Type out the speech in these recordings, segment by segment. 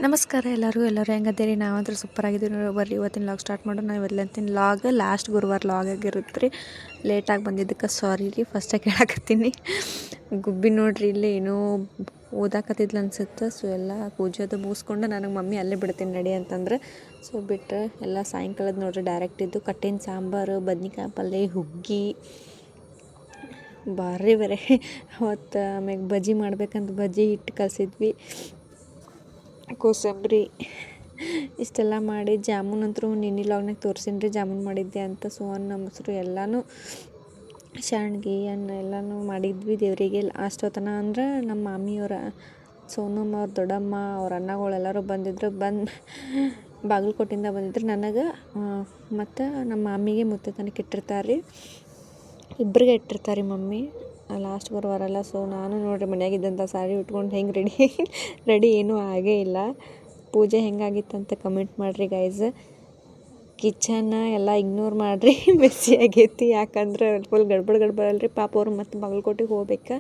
ನಮಸ್ಕಾರ ಎಲ್ಲರೂ ಹೆಂಗದ್ದೀರಿ? ನಾವಂತೂ ಸೂಪರ್ ಆಗಿದ್ದೀವಿ ನೋಡಿ. ಬರ್ರಿ ಇವತ್ತಿನ ಲಾಗ್ ಸ್ಟಾರ್ಟ್ ಮಾಡೋಣ. ನಾವು ಇವತ್ತಿನ ಲಾಗ್ ಲಾಸ್ಟ್ ಗುರುವಾರ ಲಾಗ್ ಆಗಿರುತ್ತೆ ರೀ. ಲೇಟಾಗಿ ಬಂದಿದ್ದಕ್ಕೆ ಸಾರಿ ರೀ. ಫಸ್ಟಾಗಿ ಕೇಳಾಕತ್ತೀನಿ. ಗುಬ್ಬಿ ನೋಡ್ರಿ ಇಲ್ಲಿ ಏನೋ ಓದಾಕತ್ತಿದ್ಲು ಅನ್ಸುತ್ತೆ. ಸೊ ಎಲ್ಲ ಪೂಜೆ ಅದು ಮುಗಿಸ್ಕೊಂಡು ನನಗೆ ಮಮ್ಮಿ ಅಲ್ಲೇ ಬಿಡ್ತೀನಿ ನಡಿ ಅಂತಂದ್ರೆ ಸೊ ಬಿಟ್ಟರೆ ಎಲ್ಲ ಸಾಯಂಕಾಲದ ನೋಡ್ರಿ ಡೈರೆಕ್ಟ್ ಇದ್ದು ಕಟ್ಟಿನ ಸಾಂಬಾರು, ಬದ್ನಿಕಾಯಿ ಪಲ್ಯ, ಹುಗ್ಗಿ ಭಾರಿ ಬೇರೆ. ಅವತ್ತು ಆಮ್ಯಾಗ ಬಜ್ಜಿ ಮಾಡ್ಬೇಕಂತ ಬಜ್ಜಿ ಹಿಟ್ಟು ಕಲಸಿದ್ವಿ, ಕೋಸಂಬರಿ ಇಷ್ಟೆಲ್ಲ ಮಾಡಿ ಜಾಮೂನ್ ಅಂತೂ ನಿನ್ನೆ ಲಾಗ್ನಾಗ ತೋರಿಸಿನಿ ರೀ ಜಾಮೂನ್ ಮಾಡಿದ್ದೆ ಅಂತ. ಸೊ ಅನ್ನ ಮೊಸರು ಎಲ್ಲನೂ ಶಾಣ್ಗೆ ಅನ್ನ ಎಲ್ಲನೂ ಮಾಡಿದ್ವಿ ದೇವರಿಗೆ. ಅಷ್ಟೊತ್ತನ ಅಂದ್ರೆ ನಮ್ಮ ಮಾಮಿಯವರ ಸೋನಮ್ಮ ಅವ್ರ ದೊಡ್ಡಮ್ಮ ಅವ್ರ ಅನ್ನಗಳೆಲ್ಲರೂ ಬಂದಿದ್ರು. ಬಾಗಲಕೋಟೆಯಿಂದ ಬಂದಿದ್ರು. ನನಗೆ ಮತ್ತು ನಮ್ಮ ಮಾಮಿಗೆ ಮುತ್ತೆ ತನಕ ಇಟ್ಟಿರ್ತಾರೆ ರೀ, ಇಬ್ಬರಿಗೆ ಇಟ್ಟಿರ್ತಾರೆ ಮಮ್ಮಿ ಲಾಸ್ಟ್ ಬರುವಾರಲ್ಲ. ಸೊ ನಾನು ನೋಡಿರಿ ಮನೆಯಾಗಿದ್ದಂಥ ಸಾರಿ ಉಟ್ಕೊಂಡು ಹೆಂಗೆ ರೆಡಿ ಏನೂ ಆಗೇ ಇಲ್ಲ. ಪೂಜೆ ಹೆಂಗಾಗಿತ್ತಂತ ಕಮೆಂಟ್ ಮಾಡಿರಿ ಗೈಸ್. ಕಿಚನ್ನ ಎಲ್ಲ ಇಗ್ನೋರ್ ಮಾಡಿರಿ, ಮೆಸ್ಸಿ ಆಗೈತಿ. ಯಾಕಂದ್ರೆ ಫುಲ್ ಗಡ್ಬಡಲ್ರಿ. ಪಾಪ ಅವ್ರು ಮತ್ತೆ ಬಾಗಲಕೋಟೆಗೆ ಹೋಗ್ಬೇಕು.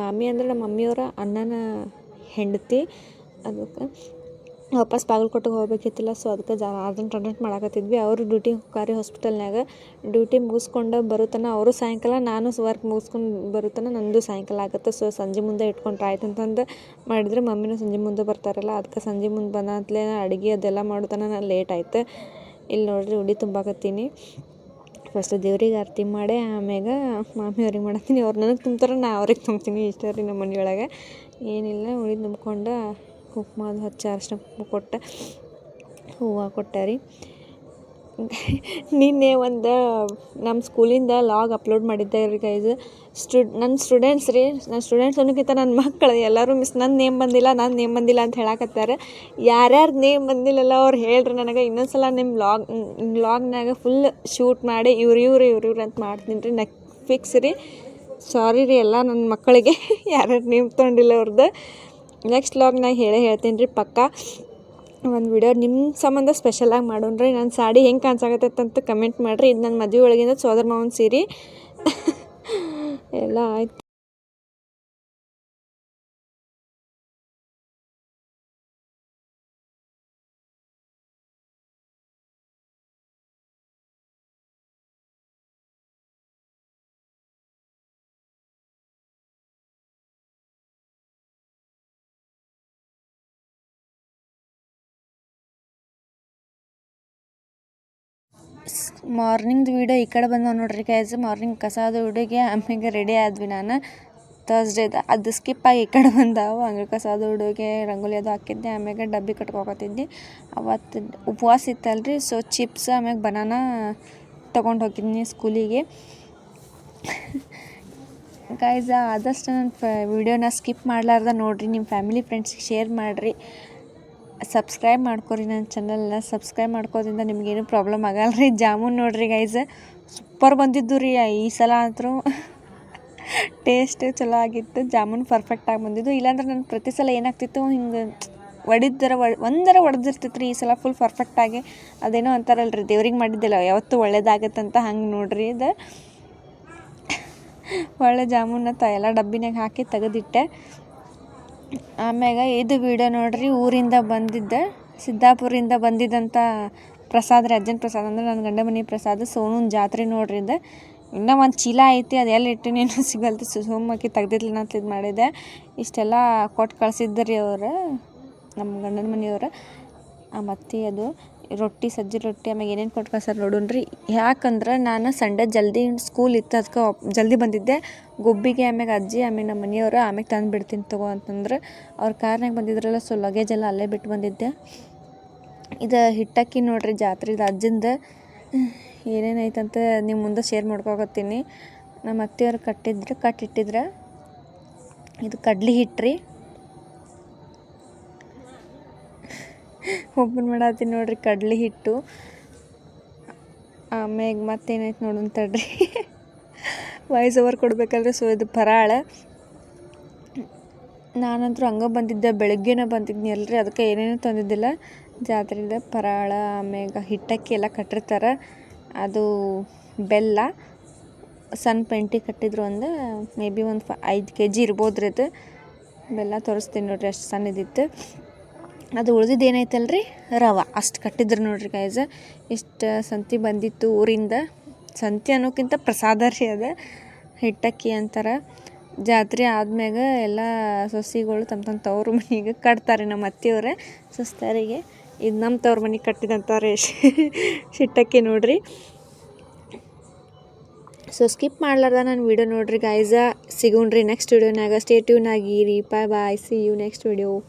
ಮಾಮಿ ಅಂದ್ರೆ ನಮ್ಮ ಮಮ್ಮಿಯವರ ಅಣ್ಣನ ಹೆಂಡತಿ, ಅದಕ್ಕೆ ವಾಪಸ್ ಬಾಗಲಕೋಟೆಗೆ ಹೋಗ್ಬೇಕಿತ್ತಿಲ್ಲ. ಸೊ ಅದಕ್ಕೆ ಅರ್ಜೆಂಟ್ ಮಾಡಾಕತ್ತಿದ್ವಿ. ಅವರು ಡ್ಯೂಟಿ ಹೋಗಾರಿ ಹಾಸ್ಪಿಟಲ್ನಾಗ. ಡ್ಯೂಟಿ ಮುಗಿಸ್ಕೊಂಡು ಬರುತ್ತಾನ ಅವರು ಸಾಯಂಕಾಲ, ನಾನು ವರ್ಕ್ ಮುಗಿಸ್ಕೊಂಡು ಬರುತ್ತಾನ ನಂದು ಸಾಯಂಕಾಲ ಆಗುತ್ತೆ. ಸೊ ಸಂಜೆ ಮುಂದೆ ಇಟ್ಕೊಂಡ್ರೆ ಆಯ್ತು ಅಂತಂದು ಮಾಡಿದರೆ ಮಮ್ಮಿನೂ ಸಂಜೆ ಮುಂದೆ ಬರ್ತಾರಲ್ಲ, ಅದಕ್ಕೆ ಸಂಜೆ ಮುಂದೆ ಬಂದಾತ್ಲೇ ಅಡುಗೆ ಅದೆಲ್ಲ ಮಾಡೋತನ ನಾನು ಲೇಟ್ ಆಯ್ತು. ಇಲ್ಲಿ ನೋಡಿರಿ ಉಡಿ ತುಂಬಾಕತ್ತೀನಿ. ಫಸ್ಟ್ ದೇವ್ರಿಗೆ ಆರತಿ ಮಾಡಿ ಆಮ್ಯಾಗ ಮಾಮಿಯವ್ರಿಗೆ ಮಾಡತ್ತೀನಿ. ಅವ್ರು ನನಗೆ ತುಂಬ್ತಾರೆ, ನಾ ಅವ್ರಿಗೆ ತುಂಬ್ತೀನಿ. ಇಷ್ಟ ರೀ ನಮ್ಮ ಮನೆಯೊಳಗೆ ಏನಿಲ್ಲ. ಉಡಿ ತುಂಬ್ಕೊಂಡು ಕುಂಕುಮ ಅದು ಹಚ್ಚಿ ಅರಿಶಿನ ಕುಂಕುಮ ಕೊಟ್ಟು ಹೂವು ಕೊಟ್ಟೆ ರೀ. ನಿನ್ನೆ ಒಂದು ನಮ್ಮ ಸ್ಕೂಲಿಂದ ಲಾಗ್ ಅಪ್ಲೋಡ್ ಮಾಡಿದ್ದೆ ರೀ ಗೈಸ್. ನನ್ನ ಸ್ಟೂಡೆಂಟ್ಸ್ ಅನ್ನೋಕ್ಕಿಂತ ನನ್ನ ಮಕ್ಕಳು ಎಲ್ಲರೂ ನನ್ನ ನೇಮ್ ಬಂದಿಲ್ಲ ಅಂತ ಹೇಳಕತ್ತಾರೆ. ಯಾರ್ಯಾರು ನೇಮ್ ಬಂದಿಲ್ಲಲ್ಲ ಅವ್ರು ಹೇಳ್ರಿ ನನಗೆ. ಇನ್ನೊಂದ್ಸಲ ನಿಮ್ಮ ಲಾಗ್ನಾಗ ಫುಲ್ ಶೂಟ್ ಮಾಡಿ ಇವ್ರು ಅಂತ ಮಾಡ್ತೀನಿ ರೀ. ಫಿಕ್ಸ್ ರೀ. ಸಾರಿ ರೀ ಎಲ್ಲ ನನ್ನ ಮಕ್ಕಳಿಗೆ ಯಾರ್ಯಾರು ನೇಮ್ ತೊಗೊಂಡಿಲ್ಲ ಅವ್ರದ್ದು. ನೆಕ್ಸ್ಟ್ ಲಾಗ್ನಾಗ ಹೇಳ್ತೀನಿ ರೀ ಪಕ್ಕ. ಒಂದು ವಿಡಿಯೋ ನಿಮ್ಮ ಸಂಬಂಧ ಸ್ಪೆಷಲಾಗಿ ಮಾಡೋಣ್ರಿ. ನನ್ನ ಸಾಡಿ ಹೆಂಗೆ ಕಾಣಿಸಾಕತ್ತಂತ ಕಮೆಂಟ್ ಮಾಡಿರಿ. ಇದು ನನ್ನ ಮದುವೆ ಒಳಗಿಂದ ಸೋದರ ಮಾವನ ಸೀರೆ ಎಲ್ಲ ಆಯ್ತು. ಮಾರ್ನಿಂಗ್ದು ವೀಡಿಯೋ ಈ ಕಡೆ ಬಂದವ ನೋಡ್ರಿ ಗೈಸ್. ಮಾರ್ನಿಂಗ್ ಕಸಾದ ಹುಡುಗಿ ಆಮೇಲೆ ರೆಡಿ ಆದ್ವಿ. ನಾನು ಥರ್ಸ್ಡೇದ ಅದು ಸ್ಕಿಪ್ ಆಗಿ ಈ ಕಡೆ ಬಂದಾವು. ಹಂಗೆ ಕಸಾದ ಹುಡುಗಿ ರಂಗೋಲಿ ಅದು ಹಾಕಿದ್ದೆ. ಆಮ್ಯಾಗ ಡಬ್ಬಿ ಕಟ್ಕೊಕತ್ತಿದ್ದೆ. ಅವತ್ತು ಉಪವಾಸ ಇತ್ತಲ್ರಿ. ಸೊ ಚಿಪ್ಸ್ ಆಮ್ಯಾಗ ಬನಾನಾ ತೊಗೊಂಡು ಹೋಗಿದ್ನಿ ಸ್ಕೂಲಿಗೆ. ಗೈಸ್ ಆದಷ್ಟು ನನ್ನ ವಿಡಿಯೋನ ಸ್ಕಿಪ್ ಮಾಡಲಾರ್ದ ನೋಡಿರಿ. ನಿಮ್ಮ ಫ್ಯಾಮಿಲಿ ಫ್ರೆಂಡ್ಸ್ಗೆ ಶೇರ್ ಮಾಡಿರಿ. ಸಬ್ಸ್ಕ್ರೈಬ್ ಮಾಡ್ಕೊರಿ ನನ್ನ ಚಾನಲ್ನ. ಸಬ್ಸ್ಕ್ರೈಬ್ ಮಾಡ್ಕೋದ್ರಿಂದ ನಿಮಗೇನು ಪ್ರಾಬ್ಲಮ್ ಆಗಲ್ಲ ರೀ. ಜಾಮೂನ್ ನೋಡಿರಿ ಗೈಸ್ ಸೂಪರ್ ಬಂದಿದ್ದು ರೀ. ಈ ಸಲ ಅಂತೂ ಟೇಸ್ಟ್ ಚಲೋ ಆಗಿತ್ತು. ಜಾಮೂನ್ ಪರ್ಫೆಕ್ಟಾಗಿ ಬಂದಿದ್ದು. ಇಲ್ಲಾಂದ್ರೆ ನಾನು ಪ್ರತಿ ಸಲ ಏನಾಗ್ತಿತ್ತು, ಹಿಂಗೆ ಒಂದರ ಹೊಡೆದಿರ್ತಿತ್ತು ರೀ. ಈ ಸಲ ಫುಲ್ ಪರ್ಫೆಕ್ಟಾಗಿ ಅದೇನೋ ಅಂತಾರಲ್ರಿ, ದೇವ್ರಿಗೆ ಮಾಡಿದ್ದಿಲ್ಲ ಯಾವತ್ತೂ ಒಳ್ಳೇದಾಗತ್ತಂತ. ಹಂಗೆ ನೋಡ್ರಿ ಇದು ಒಳ್ಳೆ ಜಾಮೂನ ಎಲ್ಲ ಡಬ್ಬಿನಾಗ ಹಾಕಿ ತೆಗೆದಿಟ್ಟೆ. ಆಮ್ಯಾಗ ಇದು ವಿಡಿಯೋ ನೋಡ್ರಿ, ಊರಿಂದ ಬಂದಿದ್ದೆ, ಸಿದ್ದಾಪುರಿಂದ ಬಂದಿದ್ದಂಥ ಪ್ರಸಾದ ರೀ. ಅಜ್ಜನ ಪ್ರಸಾದ ಅಂದ್ರೆ ನನ್ನ ಗಂಡ ಮನೆ ಪ್ರಸಾದ. ಸೋನೂನ್ ಜಾತ್ರೆ ನೋಡ್ರಿ ಇದು. ಇನ್ನೂ ಒಂದು ಚೀಲ ಐತಿ, ಅದು ಎಲ್ಲಿ ಇಟ್ಟಿನೇನೋ ಸಿಗಲ್ತು. ಸೋಮಕ್ಕಿ ತೆಗ್ದಿರ್ಲಿಲ್ಲ ಅಂತ ಇದು ಮಾಡಿದೆ. ಇಷ್ಟೆಲ್ಲ ಕೊಟ್ಟು ಕಳಿಸಿದ್ರಿ ಅವರು, ನಮ್ಮ ಗಂಡನ ಮನೆಯವರು. ಮತ್ತು ಅದು ರೊಟ್ಟಿ, ಸಜ್ಜಿ ರೊಟ್ಟಿ, ಆಮ್ಯಾಗ ಏನೇನು ಕೊಟ್ಟು ಕಳ್ಸಾರ ನೋಡೋಣ್ರಿ. ಯಾಕಂದ್ರೆ ನಾನು ಸಂಡೇ ಜಲ್ದಿ ಸ್ಕೂಲ್ ಇತ್ತು, ಅದಕ್ಕೆ ಜಲ್ದಿ ಬಂದಿದ್ದೆ. ಗುಬ್ಬಿಗೆ ಆಮ್ಯಾಗ ಅಜ್ಜಿ, ಆಮೇಲೆ ನಮ್ಮ ಮನೆಯವರು ಆಮ್ಯಾಗ ತಂದು ಬಿಡ್ತೀನಿ ತಗೋ ಅಂತಂದ್ರೆ ಅವ್ರ ಕಾರ್ನಾಗ ಬಂದಿದ್ರಲ್ಲ. ಸೊ ಲಗೇಜ್ ಎಲ್ಲ ಅಲ್ಲೇ ಬಿಟ್ಟು ಬಂದಿದ್ದೆ. ಇದು ಹಿಟ್ಟಕ್ಕಿ ನೋಡ್ರಿ ಜಾತ್ರೆದು ಅಜ್ಜಂದು ಏನೇನೈತಂತ ನಿಮ್ಮ ಮುಂದೆ ಶೇರ್ ಮಾಡ್ಕೊಕತ್ತೀನಿ. ನಮ್ಮ ಅತ್ತೆಯವ್ರು ಕಟ್ಟಿಟ್ಟಿದ್ರೆ ಇದು ಕಡ್ಲಿ ಹಿಟ್ರಿ. ಓಪನ್ ಮಾಡತ್ತೀನಿ ನೋಡ್ರಿ ಕಡ್ಲಿ ಹಿಟ್ಟು. ಆಮ್ಯಾಗ ಮತ್ತೇನೈತೆ ನೋಡೋಣ ತಡ್ರಿ, ವಾಯ್ಸ್ ಓವರ್ ಕೊಡ್ಬೇಕಲ್ರಿ. ಸೊ ಇದು ಫರಾಳ. ನಾನಂತರೂ ಹಂಗೆ ಬಂದಿದ್ದೆ, ಬೆಳಗ್ಗೆನೇ ಬಂದಿದ್ನಿ ಅಲ್ರಿ, ಅದಕ್ಕೆ ಏನೇನೂ ತಂದಿದ್ದಿಲ್ಲ. ಜಾತ್ರೆಯಿಂದ ಫರಾಳ ಆಮ್ಯಾಗ ಹಿಟ್ಟಕ್ಕಿ ಎಲ್ಲ ಕಟ್ಟಿರ್ತಾರೆ. ಅದು ಬೆಲ್ಲ ಸಣ್ಣ ಪೆಂಟಿ ಕಟ್ಟಿದ್ರು ಒಂದು ಮೇ ಬಿ ಒಂದು 5 kg ಇರ್ಬೋದು ರೀ. ಅದು ಬೆಲ್ಲ ತೋರಿಸ್ತೀನಿ ನೋಡ್ರಿ, ಅಷ್ಟು ಸಣ್ಣದಿತ್ತು. ಅದು ಉಳ್ದಿದ್ದು ಏನೈತಲ್ಲ ರೀ ರವೆ ಅಷ್ಟು ಕಟ್ಟಿದ್ರು ನೋಡ್ರಿ ಗೈಸ. ಇಷ್ಟು ಸಂತಿ ಬಂದಿತ್ತು ಊರಿಂದ. ಸಂತಿ ಅನ್ನೋಕ್ಕಿಂತ ಪ್ರಸಾದ ರೀ ಅದು, ಹಿಟ್ಟಕ್ಕಿ ಅಂತಾರೆ. ಜಾತ್ರೆ ಆದ್ಮ್ಯಾಗ ಎಲ್ಲ ಸೊಸೆಗಳು ತಮ್ಮ ತವ್ರ ಮನೆಗೆ ಕಟ್ತಾರೆ ನಮ್ಮ ಅತ್ತೆಯವ್ರೆ ಸೊಸ್ತಾರಿಗೆ. ಇದು ನಮ್ಮ ತವ್ರ ಮನೆಗೆ ಕಟ್ಟಿದಂಥವ್ರೆ ಹಿಟ್ಟಕ್ಕಿ ನೋಡ್ರಿ. ಸೊ ಸ್ಕಿಪ್ ಮಾಡ್ಲಾರ್ದ ನಾನು ವೀಡಿಯೋ ನೋಡ್ರಿ ಗೈಸ. ಸಿಗೋಣ್ರಿ ನೆಕ್ಸ್ಟ್ ವೀಡಿಯೋನಾಗ. ಸ್ಟೇ ಟ್ಯೂನ್ ಆಗಿರಿ. Bye see you next video.